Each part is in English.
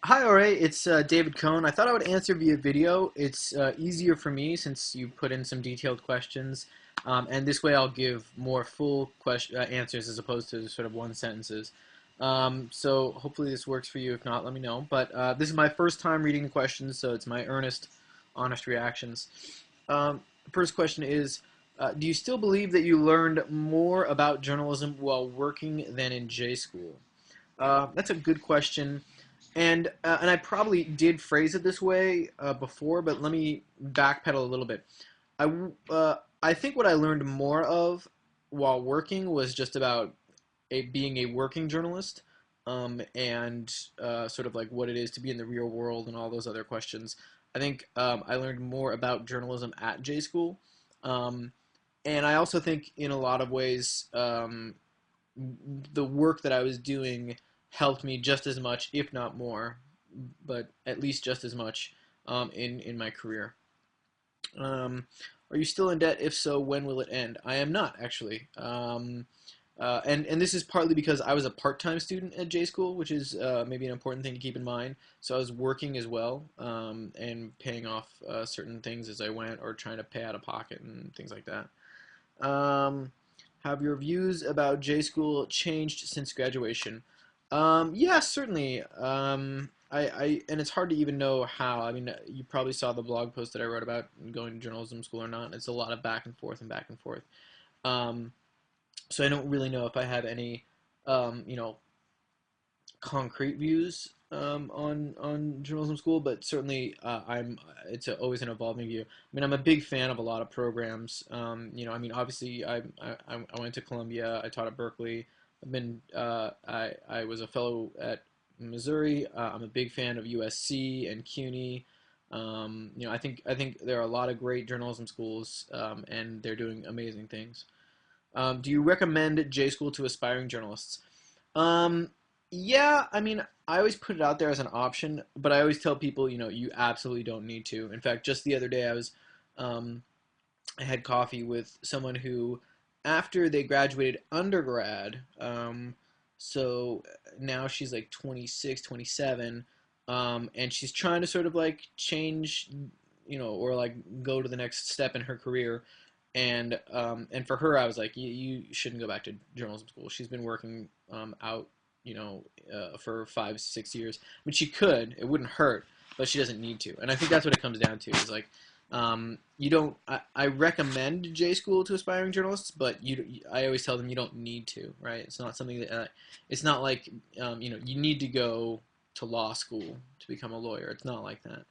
Hi, Oray. It's David Cohn. I thought I would answer via video. It's easier for me since you put in some detailed questions, and this way I'll give more full answers as opposed to sort of one sentences. So hopefully this works for you. If not, let me know. But this is my first time reading the questions, so it's my earnest, honest reactions. First question is, do you still believe that you learned more about journalism while working than in J school? That's a good question. And I probably did phrase it this way before, but let me backpedal a little bit. I think what I learned more of while working was just about being a working journalist, and sort of like what it is to be in the real world and all those other questions. I think I learned more about journalism at J School, um, and I also think in a lot of ways the work that I was doing helped me just as much, if not more, but at least just as much in my career. Um, are you still in debt? If so, when will it end? I am not actually. And this is partly because I was a part-time student at J School, which is maybe an important thing to keep in mind. So I was working as well, and paying off certain things as I went, or trying to pay out of pocket and things like that. Um, have your views about J School changed since graduation? Yeah, certainly. And it's hard to even know how. I mean, you probably saw the blog post that I wrote about going to journalism school or not. It's a lot of back and forth and back and forth. Um, so I don't really know if I have any, um, you know, concrete views on journalism school, but certainly it's always an evolving view. I mean, I'm a big fan of a lot of programs. I mean, obviously, I went to Columbia. I taught at Berkeley. I was a fellow at Missouri. I'm a big fan of USC and CUNY. I think there are a lot of great journalism schools, and they're doing amazing things. Do you recommend J School to aspiring journalists? Um, yeah, I mean, I always put it out there as an option, but I always tell people, you absolutely don't need to. In fact, just the other day, um, I had coffee with someone who, after they graduated undergrad, so now she's like 26, 27, and she's trying to sort of like change, or like go to the next step in her career. And for her, I was like, you shouldn't go back to journalism school. She's been working out, for 5, 6 years. I mean, she could. It wouldn't hurt, but she doesn't need to. And I think that's what it comes down to. Is like, you don't. I recommend J school to aspiring journalists, but I always tell them you don't need to. Right? It's not something that. It's not like you need to go to law school to become a lawyer. It's not like that.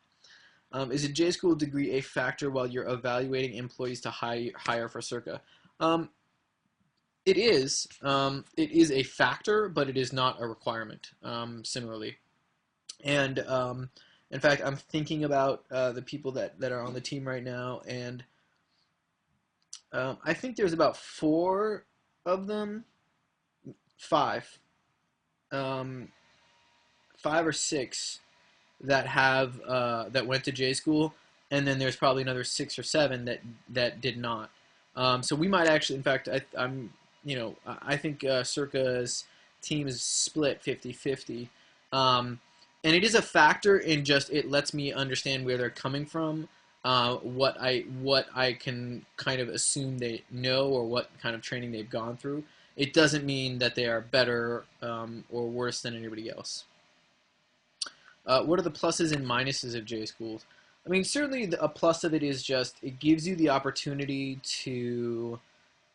Is a J school degree a factor while you're evaluating employees to hire for Circa? Um, it is. It is a factor, but it is not a requirement. Similarly, and in fact, I'm thinking about the people that are on the team right now, and I think there's about four of them, five, um, five or six that went to J school, and then there's probably another 6 or 7 that did not. So we might actually, in fact, I think Circa's team is split 50-50. And it is a factor in just it lets me understand where they're coming from, what I can kind of assume they know or what kind of training they've gone through. It doesn't mean that they are better or worse than anybody else. What are the pluses and minuses of J schools? I mean, certainly a plus of it is just it gives you the opportunity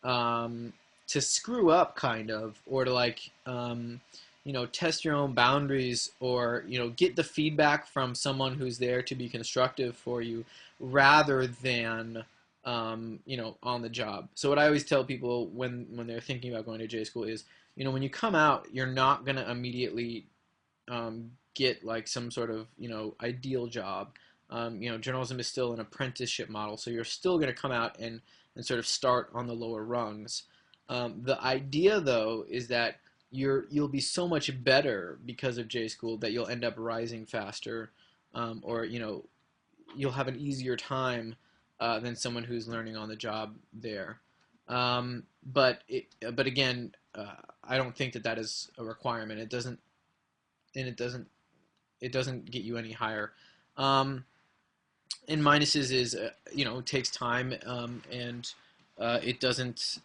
um, to screw up, kind of, or to like, test your own boundaries, or get the feedback from someone who's there to be constructive for you, rather than on the job. So what I always tell people when they're thinking about going to J school is, when you come out, you're not gonna immediately get like some sort of ideal job. Journalism is still an apprenticeship model, so you're still going to come out and sort of start on the lower rungs. The idea, though, is that you'll be so much better because of J school that you'll end up rising faster, or you'll have an easier time than someone who's learning on the job there. But again, I don't think that is a requirement. It doesn't get you any higher. Um, and minuses is it takes time, and it doesn't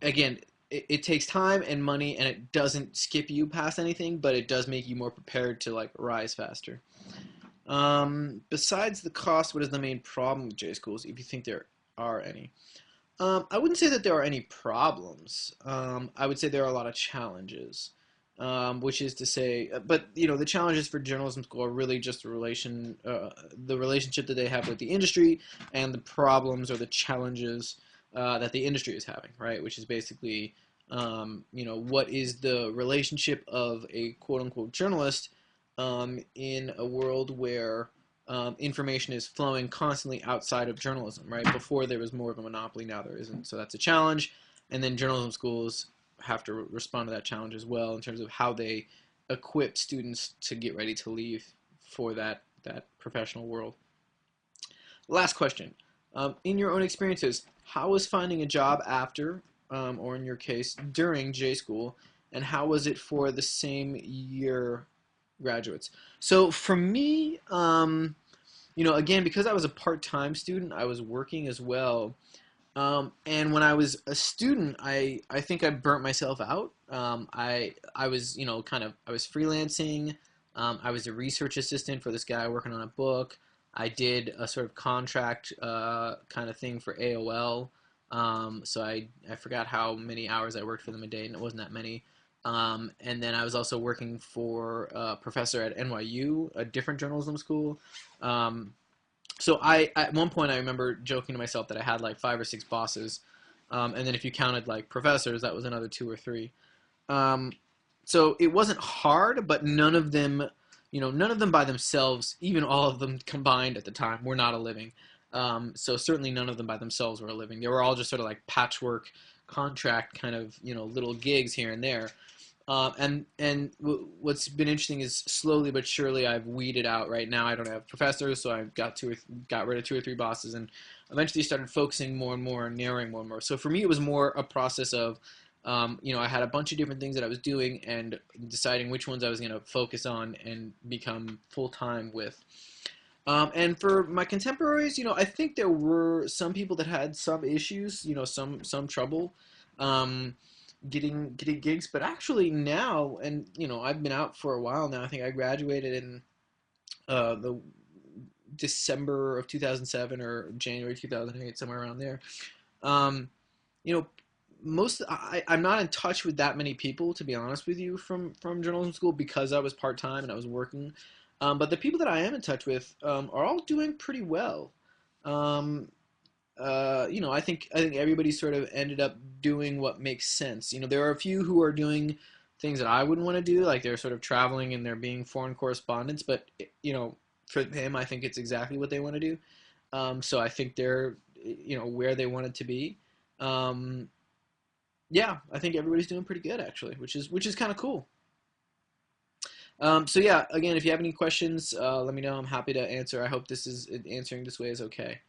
again, it takes time and money, and it doesn't skip you past anything, but it does make you more prepared to like rise faster. Besides the cost, what is the main problem with J schools, if you think there are any? I wouldn't say that there are any problems. I would say there are a lot of challenges, which is to say, but the challenges for journalism school are really just the relationship that they have with the industry, and the problems or the challenges that the industry is having, right? Which is basically, what is the relationship of a quote unquote journalist in a world where information is flowing constantly outside of journalism, right? Before there was more of a monopoly, now there isn't. So that's a challenge. And then journalism schools have to respond to that challenge as well in terms of how they equip students to get ready to leave for that professional world. Last question. In your own experiences, how was finding a job after, or in your case, during J school, and how was it for the same year graduates? So for me, again, because I was a part-time student, I was working as well. And when I was a student, I think I burnt myself out. I was I was freelancing. I was a research assistant for this guy working on a book. I did a sort of contract kind of thing for AOL. So I forgot how many hours I worked for them a day, and it wasn't that many. And then I was also working for a professor at NYU, a different journalism school. So at one point I remember joking to myself that I had like 5 or 6 bosses, and then if you counted like professors, that was another 2 or 3. So it wasn't hard, but none of them by themselves, even all of them combined at the time, were not a living. So certainly none of them by themselves were a living. They were all just sort of like patchwork contract kind of little gigs here and there. And what's been interesting is slowly but surely I've weeded out. Right now I don't have professors, so I got rid of 2 or 3 bosses, and eventually started focusing more and more and narrowing more and more. So for me, it was more a process of, I had a bunch of different things that I was doing and deciding which ones I was going to focus on and become full-time with. And for my contemporaries, I think there were some people that had some issues, some trouble. Getting gigs, but actually now, and I've been out for a while now. I think I graduated in the December of 2007 or January 2008, somewhere around there. You know, I'm not in touch with that many people, to be honest with you, from journalism school, because I was part time and I was working. But the people that I am in touch with are all doing pretty well. Um, I think everybody sort of ended up doing what makes sense. There are a few who are doing things that I wouldn't want to do, like they're sort of traveling and they're being foreign correspondents. But for them, I think it's exactly what they want to do. So I think they're where they wanted to be. Yeah, I think everybody's doing pretty good actually, which is kind of cool. So yeah, again, if you have any questions, let me know. I'm happy to answer. I hope answering this way is okay.